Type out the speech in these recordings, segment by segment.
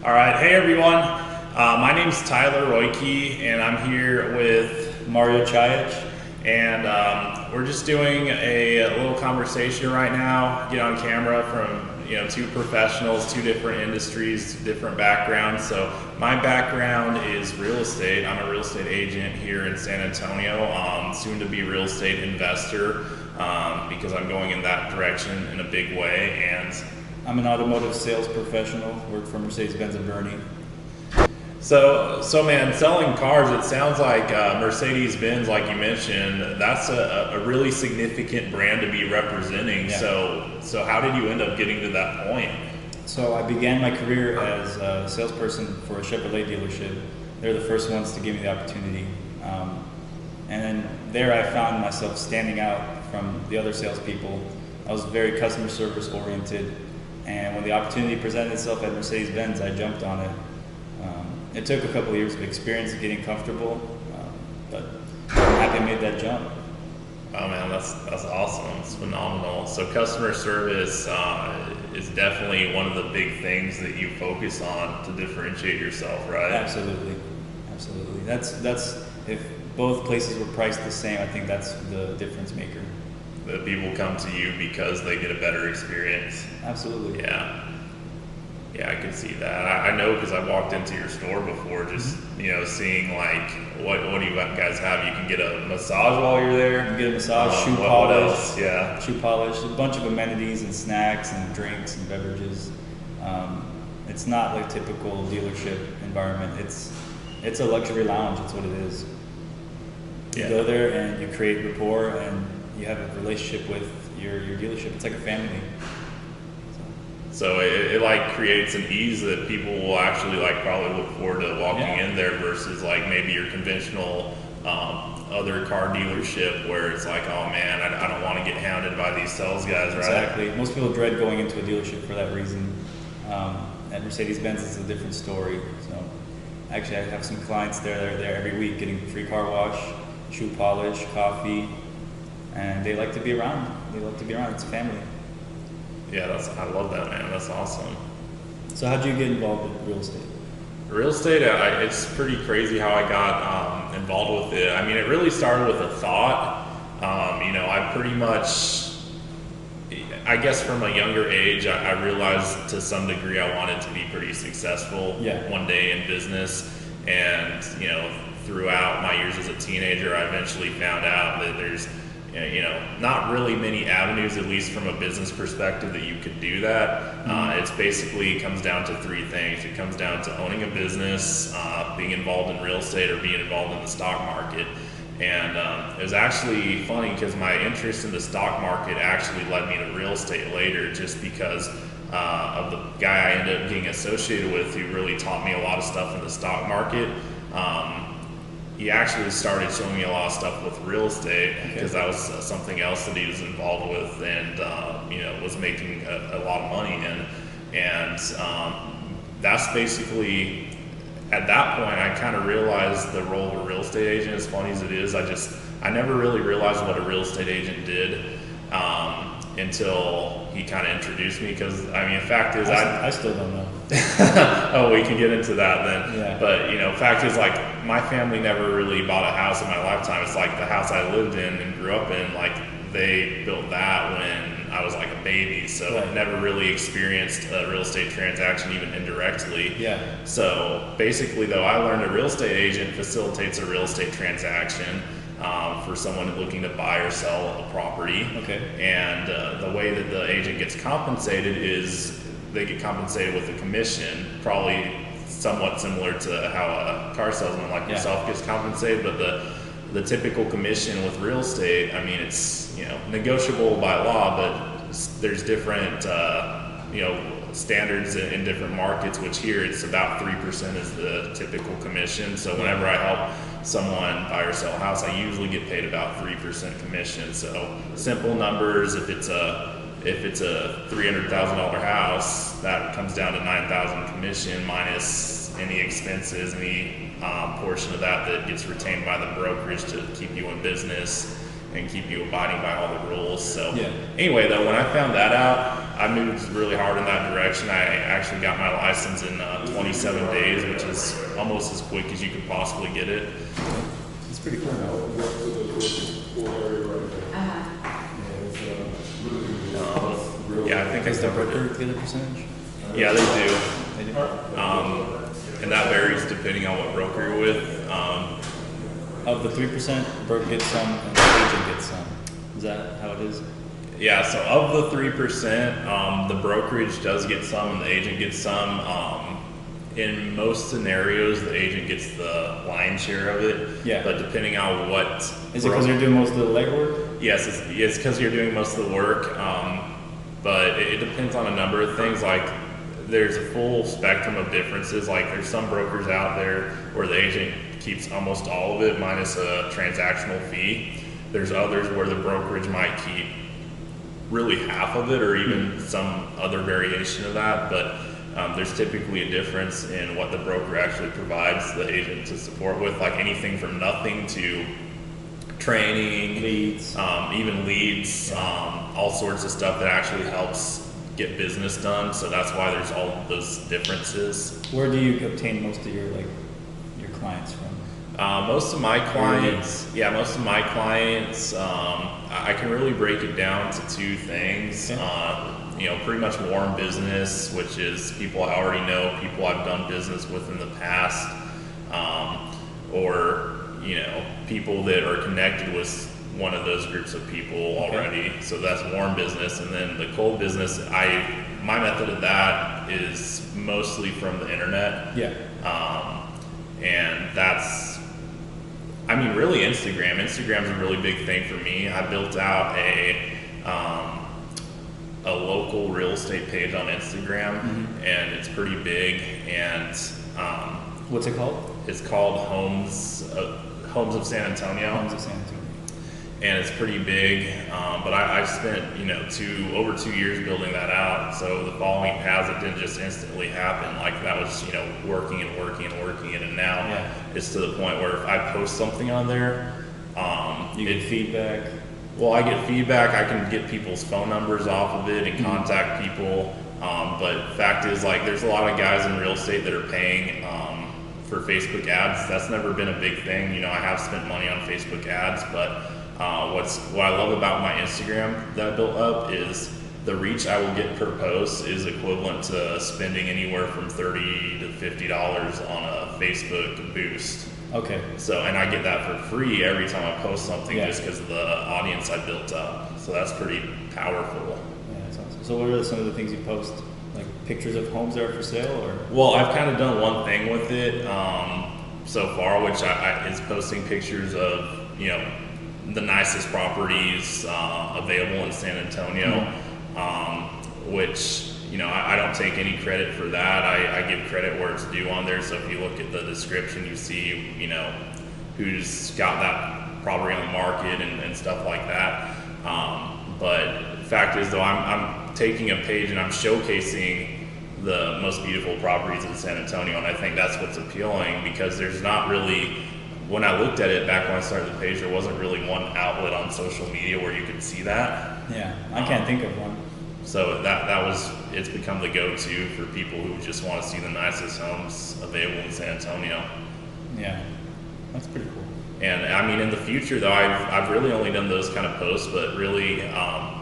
All right, hey everyone. My name's Tyler Royke, and I'm here with Mario Chayic. and we're just doing a little conversation right now. Get on camera from two professionals, two different industries, different backgrounds. So my background is real estate. I'm a real estate agent here in San Antonio, soon to be real estate investor because I'm going in that direction in a big way. And I'm an automotive sales professional, work for Mercedes-Benz in Bernie. So man, selling cars, it sounds like Mercedes-Benz, like you mentioned, that's a really significant brand to be representing. Yeah. So how did you end up getting to that point? So I began my career as a salesperson for a Chevrolet dealership. They're the first ones to give me the opportunity. And then there I found myself standing out from the other salespeople. I was very customer service oriented. And when the opportunity presented itself at Mercedes-Benz, I jumped on it. It took a couple of years of experience getting comfortable, but I'm happy I made that jump. Oh man, that's awesome. It's phenomenal. So customer service is definitely one of the big things that you focus on to differentiate yourself, right? Absolutely, absolutely. That's if both places were priced the same, I think that's the difference maker. That people come to you because they get a better experience. Absolutely. Yeah, I can see that. I know because I walked into your store before, just seeing like what do you guys have? You can get a massage while you're there. You get a massage, shoe what polish, else? Yeah, shoe polish, a bunch of amenities and snacks and drinks and beverages. It's not like typical dealership environment. It's a luxury lounge. It's what it is. You go there and you create rapport and you have a relationship with your dealership. It's like a family. So it like creates an ease that people will actually like probably look forward to walking in there versus like maybe your conventional other car dealership where it's like, oh man, I don't want to get hounded by these sales guys, right? Exactly. Most people dread going into a dealership for that reason. At Mercedes-Benz, it's a different story. So actually, I have some clients there that are there every week getting free car wash, shoe polish, coffee, and they like to be around. It's a family. Yeah, I love that, man. That's awesome. So how'd you get involved with real estate? Real estate, it's pretty crazy how I got involved with it. I mean, it really started with a thought. I pretty much, I guess from a younger age, I realized to some degree I wanted to be pretty successful one day in business. And, throughout my years as a teenager, I eventually found out that there's not really many avenues, at least from a business perspective, that you could do that. It's basically comes down to three things. It comes down to owning a business, being involved in real estate, or being involved in the stock market. And it was actually funny because my interest in the stock market actually led me to real estate later, just because of the guy I ended up getting associated with who really taught me a lot of stuff in the stock market. He actually started showing me a lot of stuff with real estate because that was something else that he was involved with and was making a lot of money in. And that's basically, at that point, I kind of realized the role of a real estate agent. As funny as it is, I never really realized what a real estate agent did until he kind of introduced me. Because I mean, the fact is, I still don't know. Oh, we can get into that then. Yeah. But fact is, like, my family never really bought a house in my lifetime. It's like the house I lived in and grew up in, like they built that when I was like a baby. So I never really experienced a real estate transaction, even indirectly. Yeah. So basically, though, I learned a real estate agent facilitates a real estate transaction for someone looking to buy or sell a property. Okay. And the way that the agent gets compensated is they get compensated with a commission, probably somewhat similar to how a car salesman like yourself gets compensated. But the typical commission with real estate, I mean, it's negotiable by law, but there's different standards in different markets. Which here it's about 3% is the typical commission. So whenever I help someone buy or sell a house, I usually get paid about 3% commission. So simple numbers, if it's a $300,000 house, that comes down to $9,000 commission minus any expenses, any portion of that gets retained by the brokerage to keep you in business and keep you abiding by all the rules. So anyway, though, when I found that out, I moved really hard in that direction. I actually got my license in 27 days, which is almost as quick as you could possibly get it. It's pretty cool. Yeah, I think I Is the started broker it. the other percentage? Yeah, they do. They do? And that varies depending on what broker you're with. Of the 3%, the broker gets some and the agent gets some. Is that how it is? Yeah, so of the 3%, the brokerage does get some and the agent gets some. In most scenarios, the agent gets the lion's share of it. Yeah. But depending on what... Is it because you're doing most of the legwork? Yes, it's because you're doing most of the work. But it depends on a number of things. Like, there's a full spectrum of differences. Like, there's some brokers out there where the agent keeps almost all of it minus a transactional fee. There's others where the brokerage might keep really half of it or even some other variation of that, but there's typically a difference in what the broker actually provides the agent to support with, like anything from nothing to training, Leads. even leads, all sorts of stuff that actually helps get business done. So that's why there's all of those differences. Where do you obtain most of your clients from? Most of my clients, I can really break it down to two things. Pretty much warm business, which is people I already know, people I've done business with in the past, or people that are connected with one of those groups of people already. So that's warm business. And then the cold business, my method of that is mostly from the internet. Yeah. And that's, really Instagram. Instagram's a really big thing for me. I built out a local real estate page on Instagram, and it's pretty big. And what's it called? it's called Homes of San Antonio. Homes of San Antonio. And it's pretty big, but I spent over 2 years building that out. So the following paths, it didn't just instantly happen. Like that was working and now it's to the point where if I post something on there, you get feedback. Well, I get feedback. I can get people's phone numbers off of it and contact people. But fact is, like, there's a lot of guys in real estate that are paying for Facebook ads. That's never been a big thing. I have spent money on Facebook ads, but what I love about my Instagram that I built up is the reach I will get per post is equivalent to spending anywhere from $30 to $50 on a Facebook boost. Okay. So, and I get that for free every time I post something just because of the audience I built up. So that's pretty powerful. Yeah, that's awesome. So what are some of the things you post? Like pictures of homes that are for sale, or? Well, I've kind of done one thing with it so far, which is posting pictures of, the nicest properties available in San Antonio, which, I don't take any credit for that. I give credit where it's due on there. So if you look at the description, you see, who's got that property on the market and stuff like that. But the fact is, though, I'm taking a page and I'm showcasing the most beautiful properties in San Antonio, and I think that's what's appealing, because there's not really, when I looked at it back when I started the page, there wasn't really one outlet on social media where you could see that. Yeah, I can't think of one. So it's become the go-to for people who just want to see the nicest homes available in San Antonio. Yeah, that's pretty cool. And in the future though, I've really only done those kind of posts, but really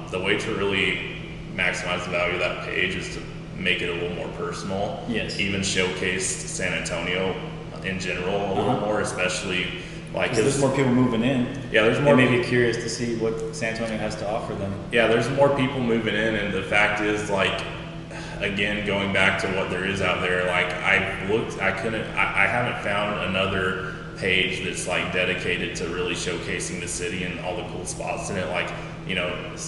the way to really maximize the value of that page is to make it a little more personal. Yes. Even showcase San Antonio in general a little more, especially like, because there's more people moving in. Yeah, there's more. They may be curious to see what San Antonio has to offer them. Yeah, there's more people moving in, and the fact is, like, again, going back to what there is out there, like, I haven't found another page that's like dedicated to really showcasing the city and all the cool spots in it. Like,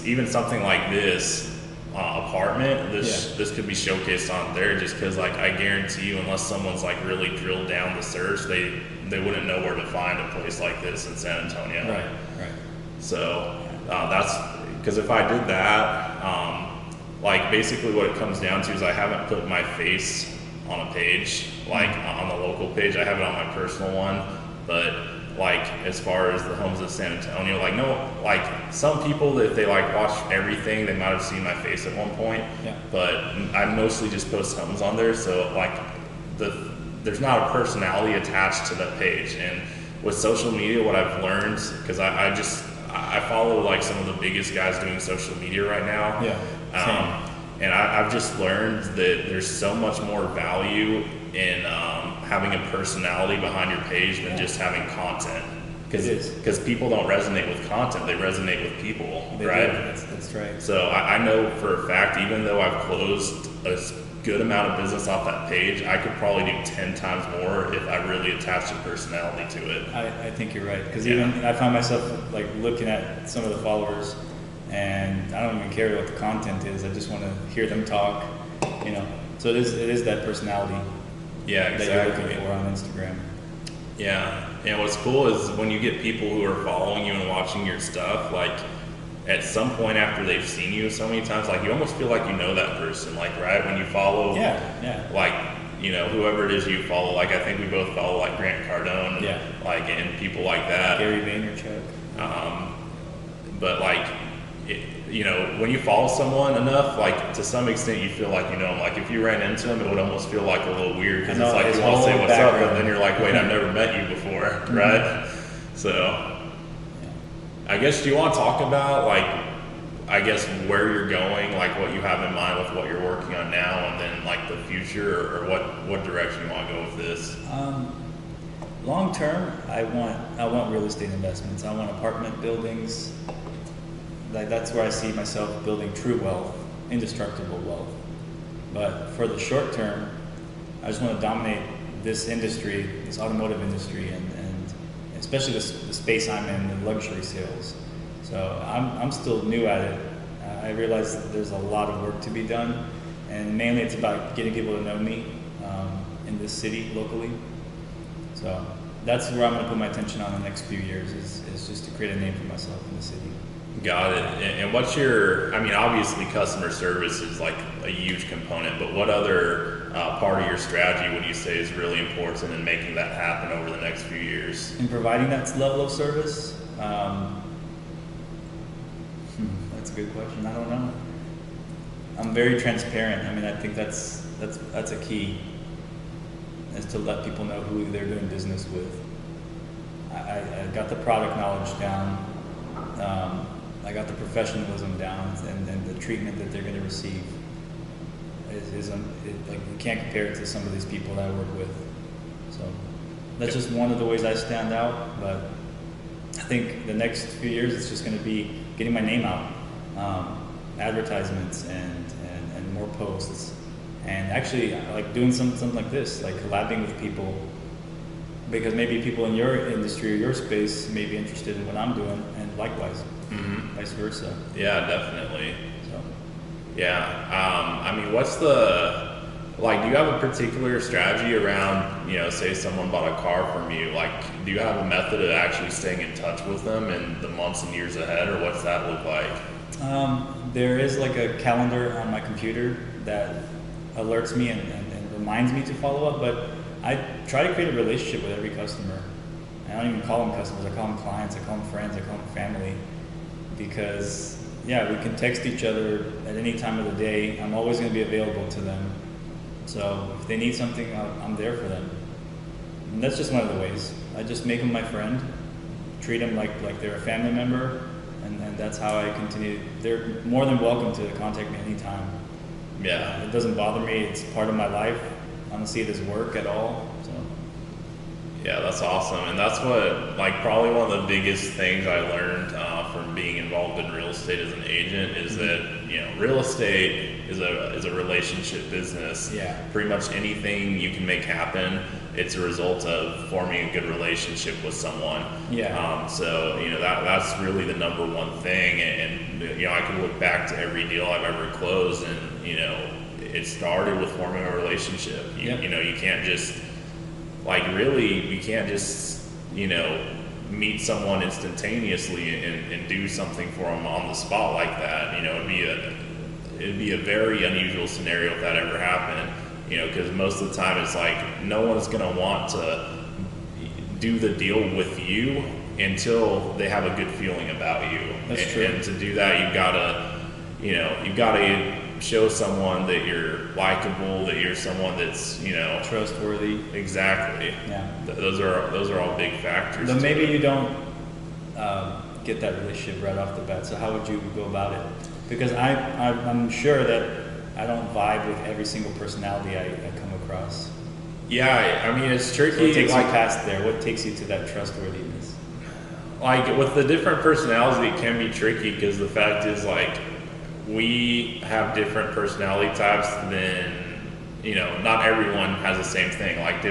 even something like this apartment, this could be showcased on there, just because, like, I guarantee you, unless someone's like really drilled down the search, they wouldn't know where to find a place like this in San Antonio. Right. So that's because if I did that, like, basically what it comes down to is I haven't put my face on a page, like on the local page. I have it on my personal one, but like as far as the homes of San Antonio, like no, like some people if they like watch everything, they might have seen my face at one point. Yeah. But I mostly just post homes on there, so like there's not a personality attached to that page. And with social media, what I've learned, because I follow like some of the biggest guys doing social media right now. Yeah. And I've just learned that there's so much more value in having a personality behind your page than just having content. Because people don't resonate with content, they resonate with people, right? That's right. So I know for a fact, even though I've closed a good amount of business off that page, I could probably do 10 times more if I really attached a personality to it. I think you're right, because even I find myself like looking at some of the followers, and I don't even care what the content is. I just want to hear them talk, you know. So it is that personality. Yeah, exactly. That you're looking for on Instagram. Yeah, and what's cool is when you get people who are following you and watching your stuff, like at some point after they've seen you so many times, like you almost feel like you know that person, like right when you follow, like you know whoever it is you follow. Like I think we both follow like Grant Cardone, like and people like that. Gary Vaynerchuk. But like. You know, when you follow someone enough, like to some extent, you feel like you know them. Like if you ran into them, it would almost feel like a little weird because it's like you want to say what's up, but then you're like, wait, I've never met you before, right? So, I guess do you want to talk about like, I guess where you're going, like what you have in mind with what you're working on now, and then like the future, or what direction you want to go with this? Long term, I want real estate investments. I want apartment buildings. That's where I see myself building true wealth, indestructible wealth. But for the short term, I just want to dominate this industry, this automotive industry, and especially the space I'm in, the luxury sales. So I'm still new at it. I realize that there's a lot of work to be done, and mainly it's about getting people to know me in this city locally. So that's where I'm going to put my attention on the next few years, is just to create a name for myself in the city. Got it. And what's your, I mean, obviously customer service is like a huge component, but what other part of your strategy would you say is really important in making that happen over the next few years? In providing that level of service? That's a good question. I don't know. I'm very transparent. I mean, I think that's a key, is to let people know who they're doing business with. I got the product knowledge down. I got the professionalism down, and the treatment that they're going to receive is like you can't compare it to some of these people that I work with. So that's just one of the ways I stand out. But I think the next few years it's just going to be getting my name out, advertisements and more posts, and actually like doing something like this, like collabing with people, because maybe people in your industry or your space may be interested in what I'm doing, and likewise. Vice versa. Yeah, definitely. So. Yeah. I mean, what's the, like, do you have a particular strategy around, you know, say someone bought a car from you, like, do you have a method of actually staying in touch with them in the months and years ahead, or what's that look like? There is like a calendar on my computer that alerts me and reminds me to follow up, but I try to create a relationship with every customer. I don't even call them customers, I call them clients, I call them friends, I call them family. Because, yeah, we can text each other at any time of the day. I'm always going to be available to them. So if they need something, I'm there for them. And that's just one of the ways. I just make them my friend, treat them like they're a family member, and that's how I continue. They're more than welcome to contact me anytime. Yeah. It doesn't bother me. It's part of my life. I don't see it as work at all. So. Yeah, that's awesome. And that's what, like, probably one of the biggest things I learned from being involved in real estate as an agent is that, you know, real estate is a relationship business. Yeah. Pretty much anything you can make happen, it's a result of forming a good relationship with someone. Yeah. So, you know, that's really the number one thing. And, you know, I can look back to every deal I've ever closed, and, you know, it started with forming a relationship. You know, you can't just, like, really, you can't just, you know, meet someone instantaneously and do something for them on the spot like that. You know, it'd be a very unusual scenario if that ever happened. You know, because most of the time it's like no one's gonna want to do the deal with you until they have a good feeling about you. That's true. And to do that, you've got to show someone that you're likable, that you're someone that's, trustworthy. Exactly. Yeah. Those are all big factors. But maybe you don't get that relationship right off the bat. So how would you go about it? Because I'm sure that I don't vibe with every single personality I come across. Yeah, I mean, it's tricky. So what takes you past there? What takes you to that trustworthiness? Like with the different personalities, it can be tricky because the fact is, like, we have different personality types. Then, not everyone has the same thing. Like,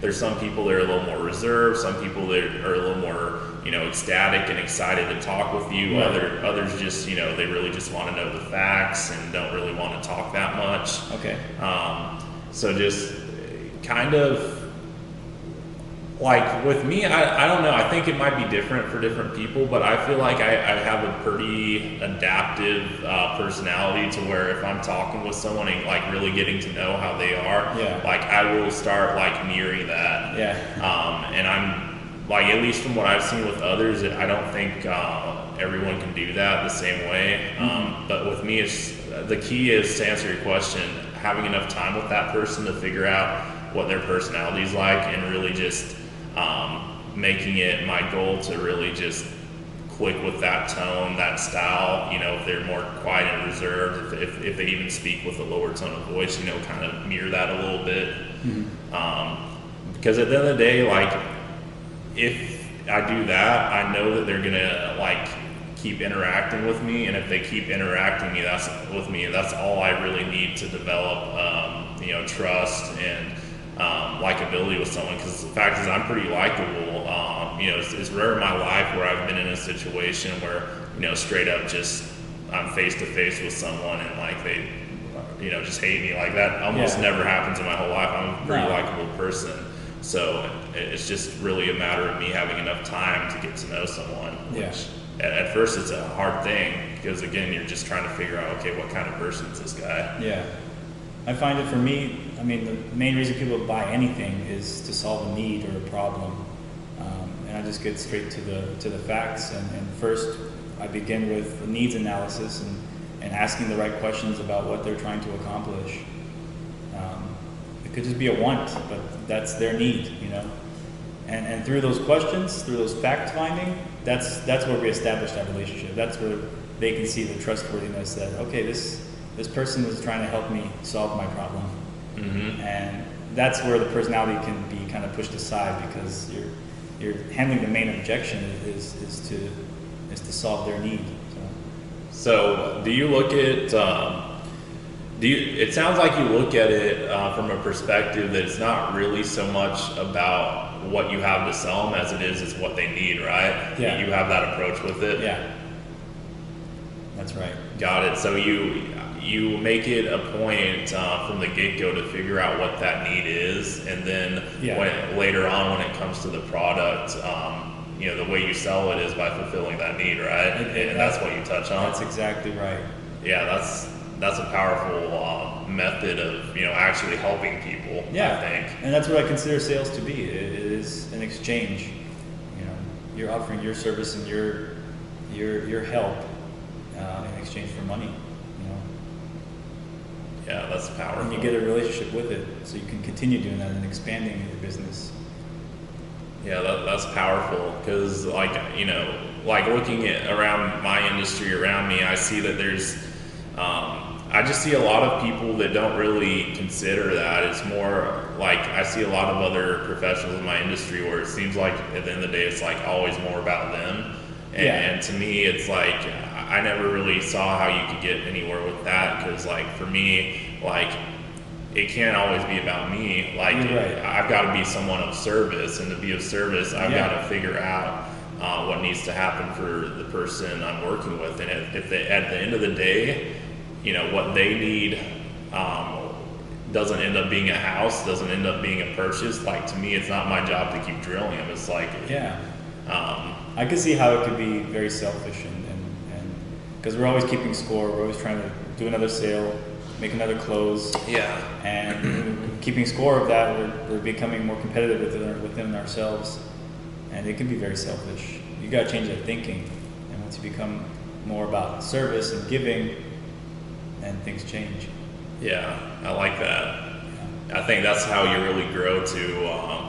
there's some people that are a little more reserved, some people that are a little more, ecstatic and excited to talk with you. Right. Others just, they really just want to know the facts and don't really want to talk that much. Okay. So just kind of like with me, I don't know. I think it might be different for different people, but I feel like I have a pretty adaptive personality to where if I'm talking with someone and like really getting to know how they are, like I will start like mirroring that. And I'm like, at least from what I've seen with others, I don't think everyone can do that the same way. But with me, the key is, to answer your question, having enough time with that person to figure out what their personality is like, and really just making it my goal to really just click with that tone, that style. If they're more quiet and reserved, if they even speak with a lower tone of voice, kind of mirror that a little bit. Because at the end of the day, like, if I do that, I know that they're gonna like keep interacting with me, and if they keep interacting with me, that's all I really need to develop, trust and likability with someone. Because the fact is, I'm pretty likable. It's rare in my life where I've been in a situation where straight up just I'm face to face with someone and like they just hate me. Like that almost never happens in my whole life. I'm a pretty likable person. So it's just really a matter of me having enough time to get to know someone, which at first it's a hard thing, because again, you're just trying to figure out, okay, what kind of person is this guy? Yeah. I find it for me, I mean, the main reason people buy anything is to solve a need or a problem. And I just get straight to the facts. And first, I begin with the needs analysis and asking the right questions about what they're trying to accomplish. It could just be a want, but that's their need, And through those questions, through those fact finding, that's where we establish that relationship. That's where they can see the trustworthiness that, okay, this person is trying to help me solve my problem. And that's where the personality can be kind of pushed aside, because you're handling the main objection is to solve their need. So do you look at it sounds like you look at it from a perspective that it's not really so much about what you have to sell them as it is what they need, right? Yeah. You have that approach with it? Yeah. That's right. Got it. So you make it a point from the get-go to figure out what that need is, and then later on when it comes to the product, the way you sell it is by fulfilling that need, right? And that's what you touch on. That's exactly right. Yeah, that's a powerful method of actually helping people. Yeah, I think, and that's what I consider sales to be. It is an exchange. You're offering your service and your help in exchange for money. Yeah, that's powerful. And you get a relationship with it, so you can continue doing that and expanding your business. Yeah, that's powerful, because like looking at around my industry around me, I see that there's I just see a lot of people that don't really consider that. It's more like I see a lot of other professionals in my industry where it seems like at the end of the day it's like always more about them. And to me, it's like I never really saw how you could get anywhere with that, because like for me, like it can't always be about me. Like I've got to be someone of service, and to be of service, I've got to figure out what needs to happen for the person I'm working with. And if they, at the end of the day, what they need doesn't end up being a house, doesn't end up being a purchase, like to me, it's not my job to keep drilling them. It's like I can see how it could be very selfish, and because we're always keeping score, we're always trying to do another sale, make another close. And keeping score of that, we're becoming more competitive within ourselves. and it can be very selfish. You got to change that thinking, and once you become more about service and giving, then things change. Yeah, I like that. I think that's how you really grow to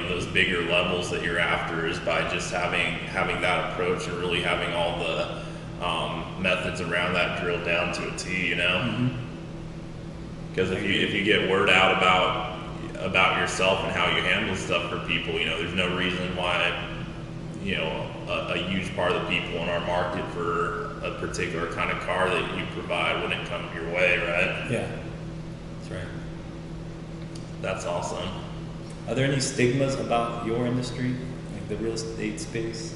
those bigger levels that you're after, is by just having that approach and really having all the methods around that drilled down to a T. Because if you get word out about yourself and how you handle stuff for people, there's no reason why a huge part of the people in our market for a particular kind of car that you provide wouldn't come your way, right? Yeah, that's right. That's awesome. Are there any stigmas about your industry, like the real estate space?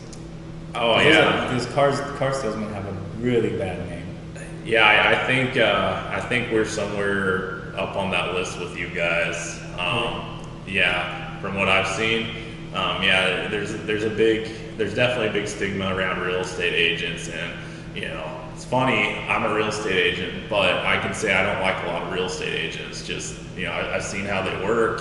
Oh yeah, because car salesmen have a really bad name. Yeah, I think we're somewhere up on that list with you guys. Yeah, from what I've seen, there's definitely a big stigma around real estate agents, and it's funny. I'm a real estate agent, but I can say I don't like a lot of real estate agents. Just I've seen how they work,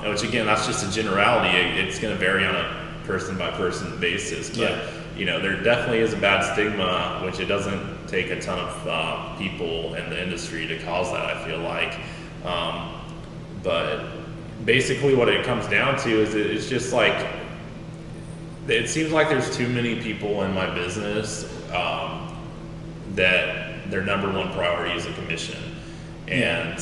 which again, that's just a generality. It's going to vary on a person by person basis, but there definitely is a bad stigma, which it doesn't take a ton of people in the industry to cause that, I feel like. But basically what it comes down to is it's just like, it seems like there's too many people in my business that their number one priority is a commission. And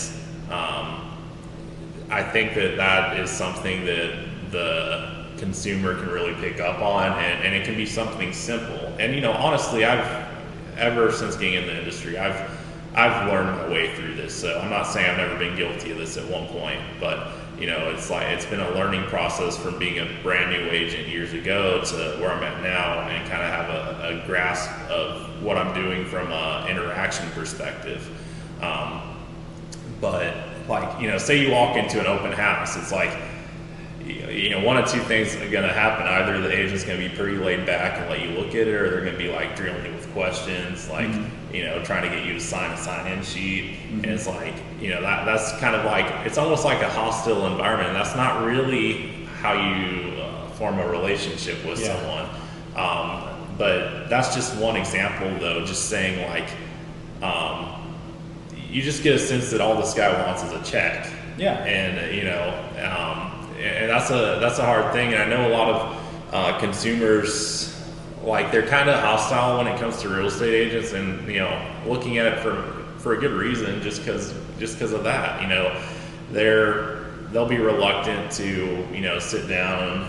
I think that is something that the consumer can really pick up on, and it can be something simple. And honestly, ever since getting in the industry, I've learned my way through this. So I'm not saying I've never been guilty of this at one point, but it's been a learning process from being a brand new agent years ago to where I'm at now, and kind of have a grasp of what I'm doing from an interaction perspective. But say you walk into an open house, it's like, one of two things are going to happen. Either the agent's going to be pretty laid back and let you look at it, or they're going to be like drilling you with questions, like, trying to get you to sign a sign-in sheet. And it's like, that's kind of like, it's almost like a hostile environment. And that's not really how you form a relationship with someone. But that's just one example, though, just saying like, you just get a sense that all this guy wants is a check. Yeah. And, and that's a hard thing. And I know a lot of consumers, like, they're kind of hostile when it comes to real estate agents, and looking at it for a good reason, just because of that. They'll be reluctant to sit down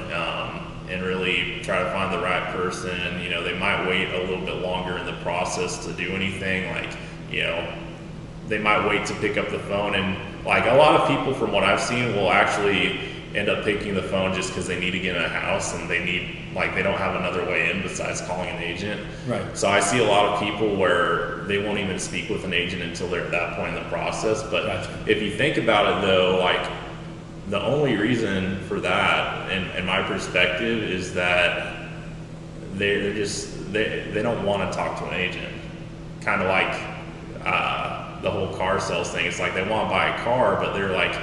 and really try to find the right person. They might wait a little bit longer in the process to do anything. Like, they might wait to pick up the phone, and like a lot of people, from what I've seen, will actually end up picking the phone just because they need to get in a house, and they don't have another way in besides calling an agent. Right. So I see a lot of people where they won't even speak with an agent until they're at that point in the process. But Gotcha. If you think about it, though, like, the only reason for that, in my perspective, is that they don't want to talk to an agent. Kind of like the whole car sales thing. It's like they want to buy a car, but they're like,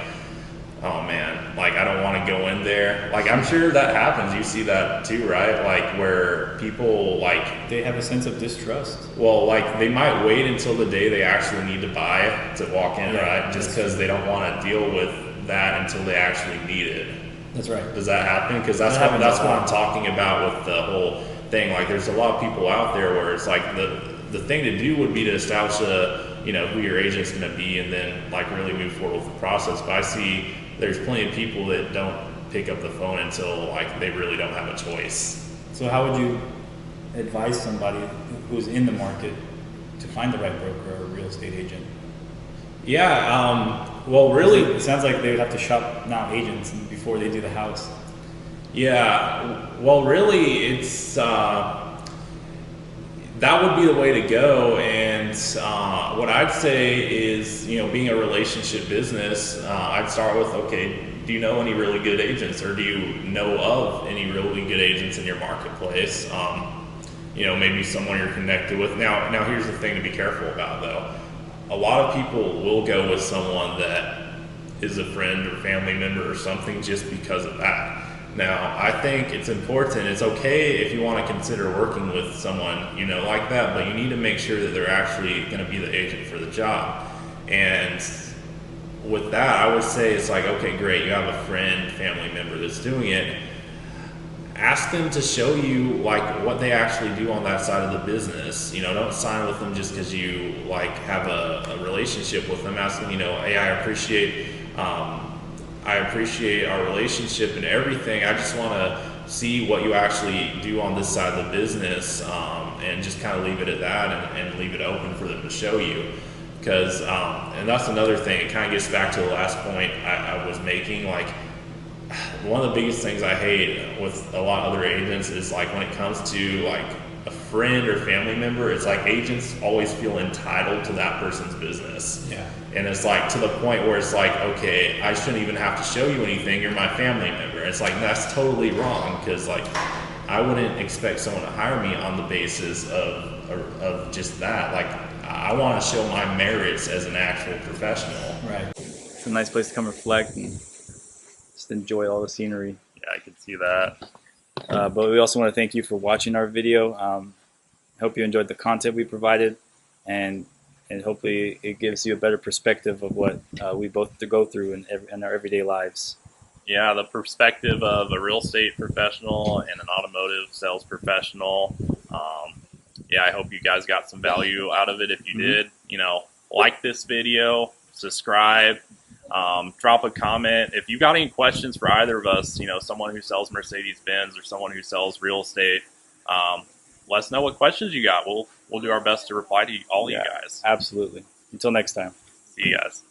oh man, like, I don't want to go in there. Like, I'm sure that happens. You see that too, right? Like, where people, like, they have a sense of distrust. Well, like, they might wait until the day they actually need to buy to walk in, right? Just because they don't want to deal with that until they actually need it. That's right. Does that happen? Because that's what I'm talking about with the whole thing. Like, there's a lot of people out there where it's like the thing to do would be to establish who your agent's going to be, and then like really move forward with the process. But I see there's plenty of people that don't pick up the phone until like they really don't have a choice. So how would you advise somebody who's in the market to find the right broker or real estate agent? Yeah, well, really, it sounds like they would have to shop now agents before they do the house. Yeah, well, really, it's that would be the way to go. And what I'd say is, being a relationship business, I'd start with, okay, do you know any really good agents, or do you know of any really good agents in your marketplace? Maybe someone you're connected with. Now here's the thing to be careful about, though. A lot of people will go with someone that is a friend or family member or something just because of that. Now, I think it's important. It's okay if you want to consider working with someone, you know, like that, but you need to make sure that they're actually going to be the agent for the job. And with that, I would say it's like, okay, great, you have a friend, family member that's doing it. Ask them to show you like what they actually do on that side of the business. You know, don't sign with them just because you like have a relationship with them. Ask them, you know, hey, I appreciate our relationship and everything. I just want to see what you actually do on this side of the business, and just kind of leave it at that, and leave it open for them to show you. Because, and that's another thing, it kind of gets back to the last point I was making. Like, one of the biggest things I hate with a lot of other agents is like when it comes to like a friend or family member, it's like agents always feel entitled to that person's business. Yeah. And it's like to the point where it's like, okay, I shouldn't even have to show you anything. You're my family member. It's like, that's totally wrong, because like I wouldn't expect someone to hire me on the basis of just that. Like, I want to show my merits as an actual professional. Right. It's a nice place to come reflect and just enjoy all the scenery. Yeah, I can see that. But we also want to thank you for watching our video. Hope you enjoyed the content we provided, and hopefully it gives you a better perspective of what we both have to go through in our everyday lives. Yeah, the perspective of a real estate professional and an automotive sales professional. Yeah, I hope you guys got some value out of it. If you did, you know, like this video, subscribe, drop a comment. If you got any questions for either of us, you know, someone who sells Mercedes-Benz or someone who sells real estate, let us know what questions you got. We'll do our best to reply to all you guys. Absolutely. Until next time. See you guys.